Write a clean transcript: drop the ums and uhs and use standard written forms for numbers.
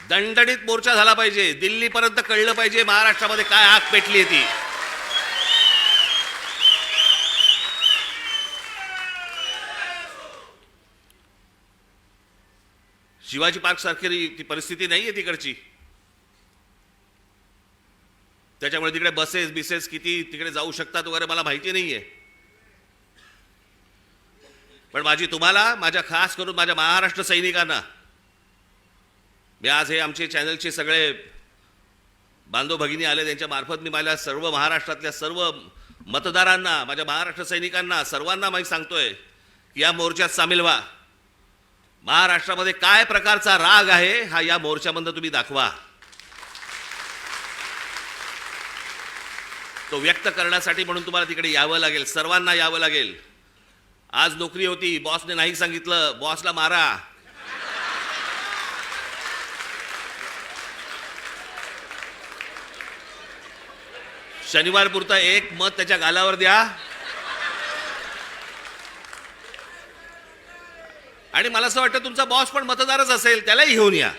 दणदणीत मोर्चा झाला पाहिजे, दिल्लीपर्यंत कळलं पाहिजे महाराष्ट्रामध्ये काय आग पेटली आहे ती. शिवाजी पार्क सारखी ती परिस्थिती नाही आहे तिकडची. त्याच्यामुळे तिकडे बसेस बिसेस किती तिकडे जाऊ शकतात वगैरे मला माहिती नाहीये. पण माझी तुम्हाला, माझ्या खास करून माझ्या महाराष्ट्र सैनिकांना, मी आज हे आमचे चॅनलचे सगळे बांधव भगिनी आले त्यांच्या मार्फत मी माझ्या सर्व महाराष्ट्रातल्या सर्व मतदारांना, माझ्या महाराष्ट्र सैनिकांना सर्वांना मी सांगतोय की या मोर्चात सामील व्हा. महाराष्ट्रामध्ये काय प्रकारचा राग आहे हा या मोर्चामधून तुम्ही दाखवा. तो व्यक्त करण्यासाठी म्हणून तुम्हाला तिकडे यावं लागेल, सर्वांना यावं लागेल. आज नोकरी होती, बॉसने नाही सांगितलं, बॉसला मारा. शनिवार पुरता एक मत त्याच्या गालावर द्या आणि मला असं वाटतं तुमचा बॉस पण मतदारच असेल, त्यालाही घेऊन या.